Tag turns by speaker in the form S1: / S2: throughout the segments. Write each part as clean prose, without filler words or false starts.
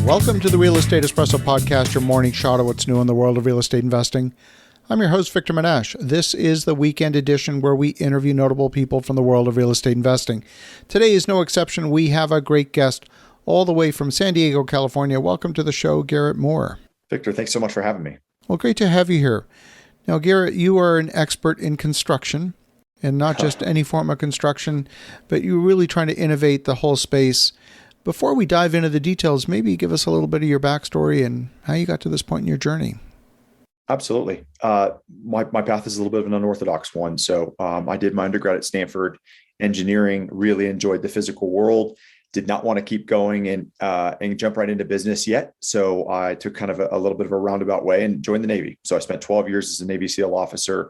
S1: Welcome to the Real Estate Espresso Podcast, your morning shot of what's new in the world of real estate investing. I'm your host, Victor Menasce. This is the weekend edition where we interview notable people from the world of real estate investing. Today is no exception. We have a great guest all the way from San Diego, California. Welcome to the show, Garrett Moore.
S2: Victor, thanks so much for having me.
S1: Well, great to have you here. Now, Garrett, you are an expert in construction, and not just any form of construction, but you're really trying to innovate the whole space. Before we dive into the details, maybe give us a little bit of your backstory and how you got to this point in your journey.
S2: Absolutely. My path is a little bit of an unorthodox one. So I did my undergrad at Stanford, engineering, really enjoyed the physical world, did not want to keep going and jump right into business yet. So I took kind of a little bit of a roundabout way and joined the Navy. So I spent 12 years as a Navy SEAL officer,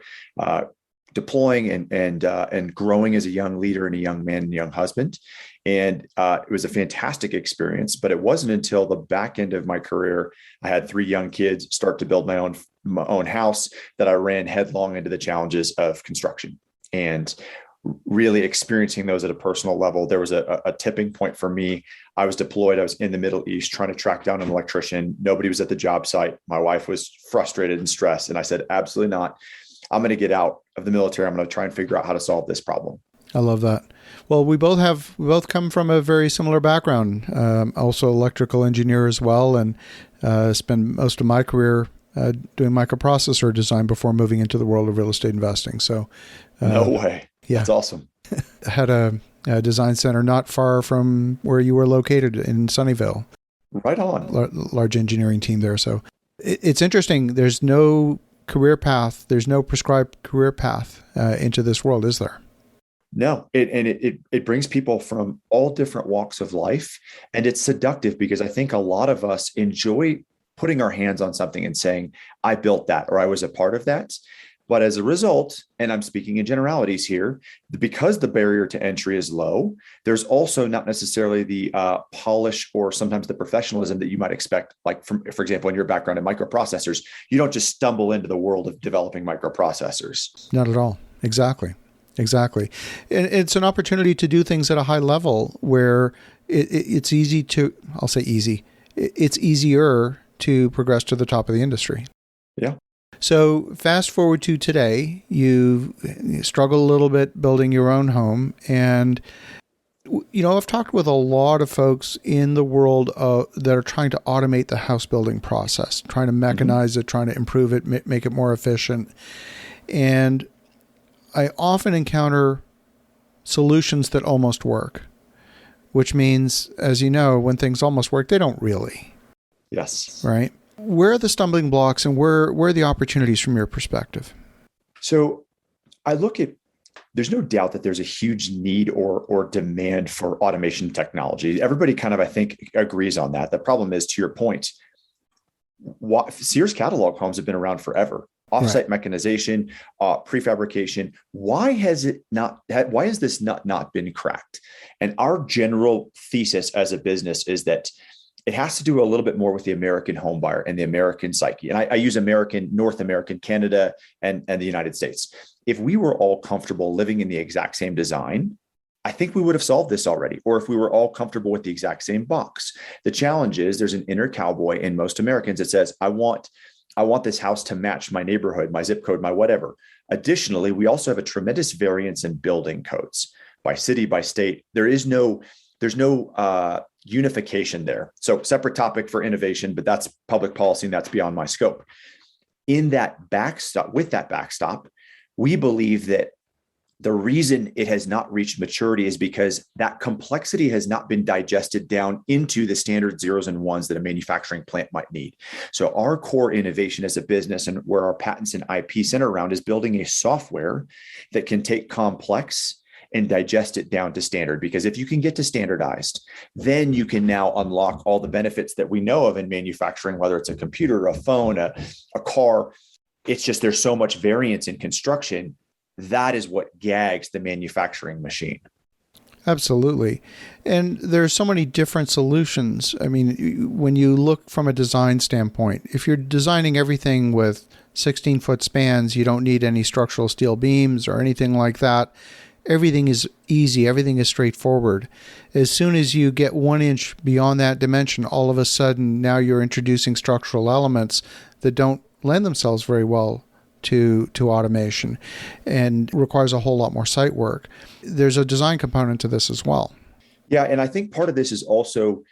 S2: deploying and growing as a young leader and a young man and young husband. And it was a fantastic experience, but it wasn't until the back end of my career, I had 3 young kids, start to build my own house, that I ran headlong into the challenges of construction and really experiencing those at a personal level. There was a tipping point for me. I was deployed. I was in the Middle East trying to track down an electrician. Nobody was at the job site. My wife was frustrated and stressed. And I said, absolutely not. I'm going to get out of the military. I'm going to try and figure out how to solve this problem.
S1: I love that. Well, we both come from a very similar background. Also electrical engineer as well, and spent most of my career doing microprocessor design before moving into the world of real estate investing. So,
S2: no way.
S1: Yeah,
S2: that's awesome.
S1: I had a design center not far from where you were located in Sunnyvale.
S2: Right on.
S1: Large engineering team there. So it's interesting. There's no career path. There's no prescribed career path into this world, is there?
S2: No, it brings people from all different walks of life, and it's seductive because I think a lot of us enjoy putting our hands on something and saying, I built that, or I was a part of that. But as a result, and I'm speaking in generalities here, because the barrier to entry is low, there's also not necessarily the polish or sometimes the professionalism that you might expect. Like for example, in your background in microprocessors, you don't just stumble into the world of developing microprocessors.
S1: Not at all. Exactly. And it's an opportunity to do things at a high level where it's easy to, I'll say easy, it's easier to progress to the top of the industry.
S2: Yeah.
S1: So fast forward to today, you struggle a little bit building your own home. And, I've talked with a lot of folks in the world that are trying to automate the house building process, trying to mechanize it, trying to improve it, make it more efficient. And I often encounter solutions that almost work, which means, as you know, when things almost work, they don't really.
S2: Yes.
S1: Right? Where are the stumbling blocks and where are the opportunities from your perspective?
S2: So I look at, there's no doubt that there's a huge need or demand for automation technology. Everybody kind of, I think, agrees on that. The problem is, to your point, Sears catalog homes have been around forever. Offsite mechanization, prefabrication. Why has this nut not been cracked? And our general thesis as a business is that it has to do a little bit more with the American home buyer and the American psyche. And I use North American, Canada, and the United States. If we were all comfortable living in the exact same design, I think we would have solved this already. Or if we were all comfortable with the exact same box. The challenge is there's an inner cowboy in most Americans that says, I want this house to match my neighborhood, my zip code, my whatever. Additionally, we also have a tremendous variance in building codes by city, by state. There's no unification there. So separate topic for innovation, but that's public policy and that's beyond my scope. With that backstop, we believe that the reason it has not reached maturity is because that complexity has not been digested down into the standard zeros and ones that a manufacturing plant might need. So our core innovation as a business, and where our patents and IP center around, is building a software that can take complex and digest it down to standard. Because if you can get to standardized, then you can now unlock all the benefits that we know of in manufacturing, whether it's a computer, a phone, a car. It's just there's so much variance in construction. That is what gags the manufacturing machine.
S1: Absolutely. And there's so many different solutions. I mean, when you look from a design standpoint, if you're designing everything with 16-foot spans, you don't need any structural steel beams or anything like that. everything is easy, everything is straightforward. As soon as you get 1 inch beyond that dimension, all of a sudden now you're introducing structural elements that don't lend themselves very well to automation and requires a whole lot more site work. There's a design component to this as well.
S2: Yeah. And I think part of this is also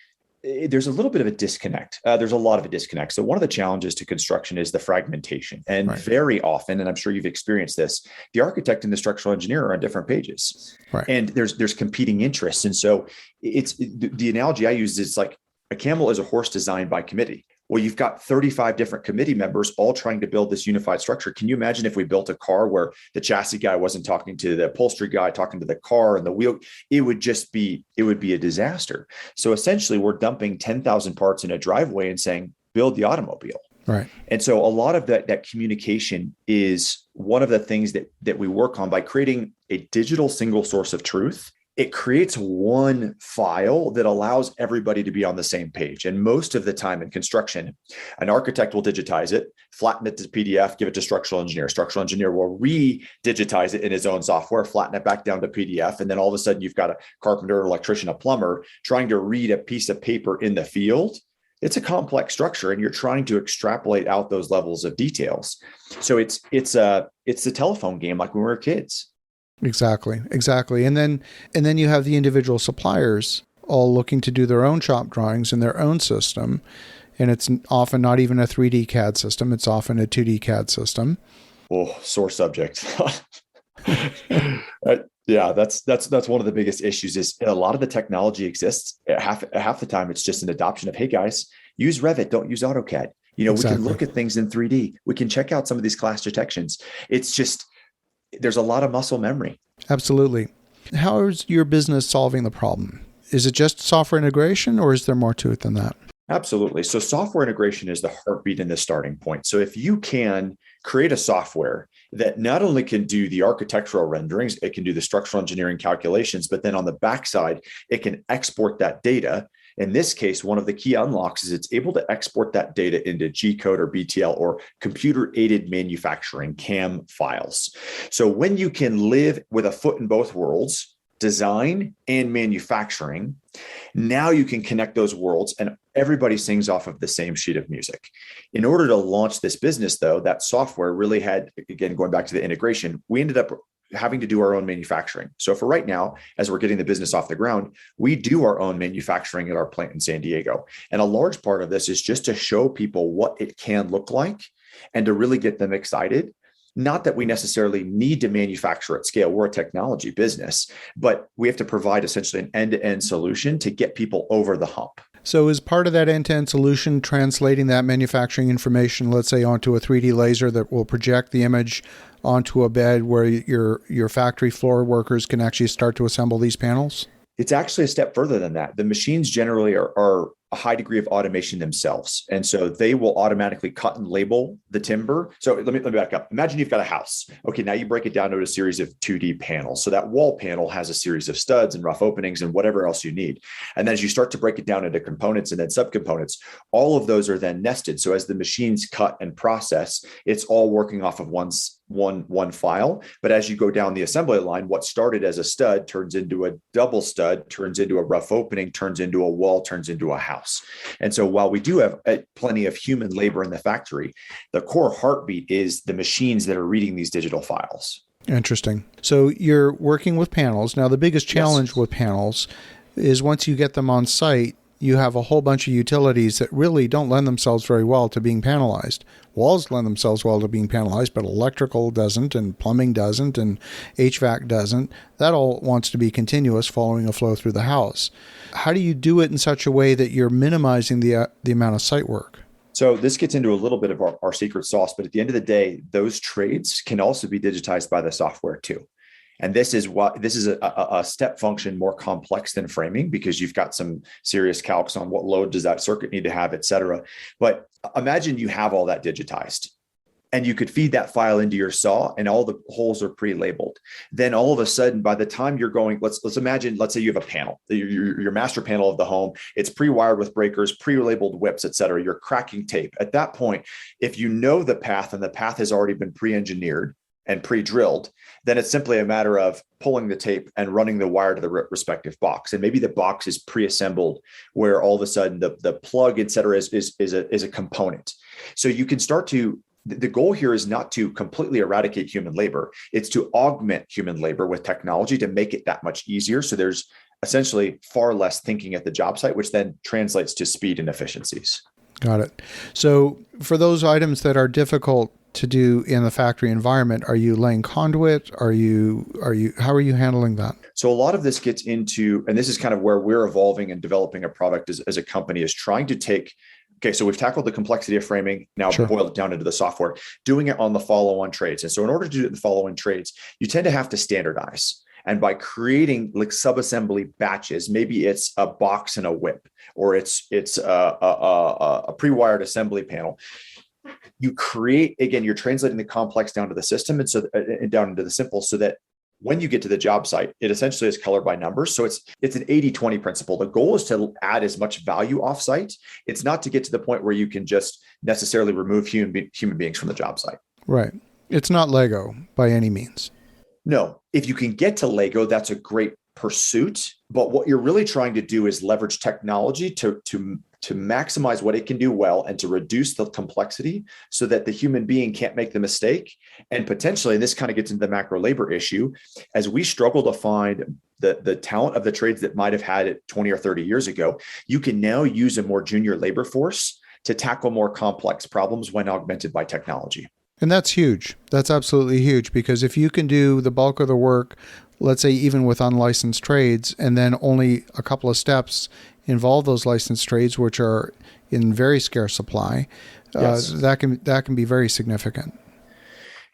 S2: there's a little bit of a disconnect. There's a lot of a disconnect. So one of the challenges to construction is the fragmentation. And
S1: Right.
S2: very often, and I'm sure you've experienced this, the architect and the structural engineer are on different pages.
S1: Right.
S2: And there's competing interests. And so it's the analogy I use is like a camel is a horse designed by committee. Well, you've got 35 different committee members all trying to build this unified structure. Can you imagine if we built a car where the chassis guy wasn't talking to the upholstery guy, talking to the car and the wheel? It would be a disaster. So essentially, we're dumping 10,000 parts in a driveway and saying, build the automobile.
S1: Right.
S2: And so a lot of that communication is one of the things that we work on by creating a digital single source of truth. It creates one file that allows everybody to be on the same page. And most of the time in construction, an architect will digitize it, flatten it to PDF, give it to structural engineer. Structural engineer will re-digitize it in his own software, flatten it back down to PDF. And then all of a sudden you've got a carpenter, electrician, a plumber trying to read a piece of paper in the field. It's a complex structure and you're trying to extrapolate out those levels of details. So it's a telephone game like when we were kids.
S1: Exactly. And then you have the individual suppliers all looking to do their own shop drawings in their own system. And it's often not even a 3D CAD system. It's often a 2D CAD system.
S2: Oh, sore subject. Yeah, that's one of the biggest issues is a lot of the technology exists. Half the time, it's just an adoption of, hey guys, use Revit, don't use AutoCAD. Exactly. We can look at things in 3D. We can check out some of these class detections. It's just, there's a lot of muscle memory.
S1: Absolutely. How is your business solving the problem? Is it just software integration or is there more to it than that?
S2: Absolutely. So software integration is the heartbeat and the starting point. So if you can create a software that not only can do the architectural renderings, it can do the structural engineering calculations, but then on the backside, it can export that data. In this case, one of the key unlocks is it's able to export that data into G code or BTL or computer aided manufacturing CAM files. So when you can live with a foot in both worlds, design and manufacturing, now you can connect those worlds and everybody sings off of the same sheet of music. In order to launch this business, though, that software really had, again, going back to the integration, we ended up having to do our own manufacturing. So for right now, as we're getting the business off the ground, we do our own manufacturing at our plant in San Diego. And a large part of this is just to show people what it can look like and to really get them excited. Not that we necessarily need to manufacture at scale. We're a technology business, but we have to provide essentially an end-to-end solution to get people over the hump.
S1: So is part of that end-to-end solution translating that manufacturing information, let's say, onto a 3D laser that will project the image onto a bed where your factory floor workers can actually start to assemble these panels?
S2: It's actually a step further than that. The machines generally are a high degree of automation themselves. And so they will automatically cut and label the timber. So let me back up. Imagine you've got a house. Okay, now you break it down to a series of 2D panels. So that wall panel has a series of studs and rough openings and whatever else you need. And then as you start to break it down into components and then subcomponents, all of those are then nested. So as the machines cut and process, it's all working off of one file. But as you go down the assembly line, what started as a stud turns into a double stud, turns into a rough opening, turns into a wall, turns into a house. And so while we do have plenty of human labor in the factory, the core heartbeat is the machines that are reading these digital files.
S1: Interesting. So you're working with panels. Now, the biggest challenge
S2: Yes.
S1: with panels is once you get them on site, you have a whole bunch of utilities that really don't lend themselves very well to being panelized. Walls lend themselves well to being panelized, but electrical doesn't, and plumbing doesn't, and HVAC doesn't. That all wants to be continuous, following a flow through the house. How do you do it in such a way that you're minimizing the amount of site work?
S2: So this gets into a little bit of our secret sauce, but at the end of the day, those trades can also be digitized by the software too. And this is a step function more complex than framing because you've got some serious calcs on what load does that circuit need to have, et cetera. But imagine you have all that digitized and you could feed that file into your saw and all the holes are pre-labeled. Then all of a sudden, by the time you're going, let's say you have a panel, your master panel of the home, it's pre-wired with breakers, pre-labeled whips, et cetera. You're cracking tape. At that point, if you know the path and the path has already been pre-engineered, and pre-drilled, then it's simply a matter of pulling the tape and running the wire to the respective box. And maybe the box is pre-assembled where all of a sudden the plug, et cetera, is a component. So you can start to, the goal here is not to completely eradicate human labor. It's to augment human labor with technology to make it that much easier. So there's essentially far less thinking at the job site, which then translates to speed and efficiencies.
S1: Got it. So for those items that are difficult to do in the factory environment, are you laying conduit? How are you handling that?
S2: So a lot of this gets into, and this is kind of where we're evolving and developing a product as a company, is trying to take, okay, so we've tackled the complexity of framing, now boiled it down into the software, doing it on the follow-on trades. And so in order to do it in the follow-on trades, you tend to have to standardize. And by creating like subassembly batches, maybe it's a box and a whip, or it's a pre-wired assembly panel. You create, again, you're translating the complex down to the system and down into the simple, so that when you get to the job site, it essentially is colored by numbers. So it's an 80-20 principle. The goal is to add as much value offsite. It's not to get to the point where you can just necessarily remove human beings from the job site.
S1: Right. It's not Lego by any means.
S2: No, if you can get to Lego, that's a great pursuit. But what you're really trying to do is leverage technology to maximize what it can do well and to reduce the complexity so that the human being can't make the mistake. And potentially, and this kind of gets into the macro labor issue, as we struggle to find the talent of the trades that might have had it 20 or 30 years ago, you can now use a more junior labor force to tackle more complex problems when augmented by technology.
S1: And that's huge. That's absolutely huge, because if you can do the bulk of the work, let's say even with unlicensed trades, and then only a couple of steps involve those licensed trades, which are in very scarce supply,
S2: yes.
S1: that can be very significant.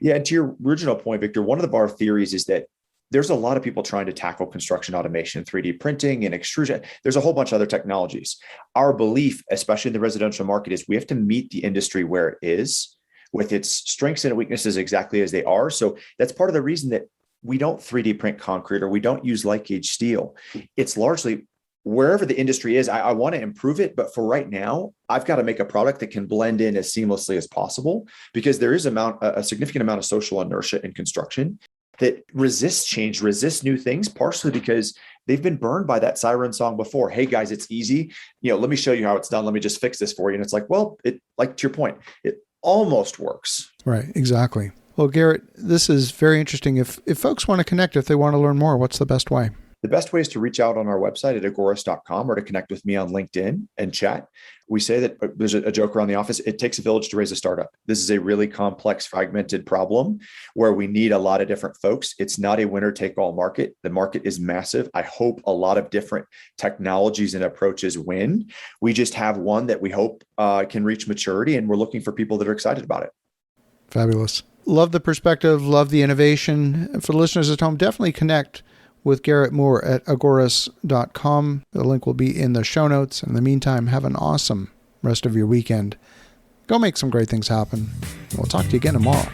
S2: Yeah, and to your original point, Victor, one of our theories is that there's a lot of people trying to tackle construction automation, 3D printing and extrusion. There's a whole bunch of other technologies. Our belief, especially in the residential market, is we have to meet the industry where it is, with its strengths and weaknesses exactly as they are. So that's part of the reason that we don't 3D print concrete or we don't use light gauge steel. It's largely wherever the industry is, I want to improve it. But for right now, I've got to make a product that can blend in as seamlessly as possible, because there is a significant amount of social inertia in construction that resists change, resists new things, partially because they've been burned by that siren song before. Hey guys, it's easy. Let me show you how it's done. Let me just fix this for you. And it's like, well, like to your point, it almost works.
S1: Right. Exactly. Well, Garrett, this is very interesting. If folks want to connect, if they want to learn more, what's the best way?
S2: The best way is to reach out on our website at agorus.com or to connect with me on LinkedIn and chat. We say that there's a joke around the office. It takes a village to raise a startup. This is a really complex, fragmented problem where we need a lot of different folks. It's not a winner take all market. The market is massive. I hope a lot of different technologies and approaches win. We just have one that we hope can reach maturity, and we're looking for people that are excited about it.
S1: Fabulous. Love the perspective. Love the innovation. For the listeners at home, definitely connect with Garrett Moore at agorus.com. The link will be in the show notes. In the meantime, have an awesome rest of your weekend. Go make some great things happen. We'll talk to you again tomorrow.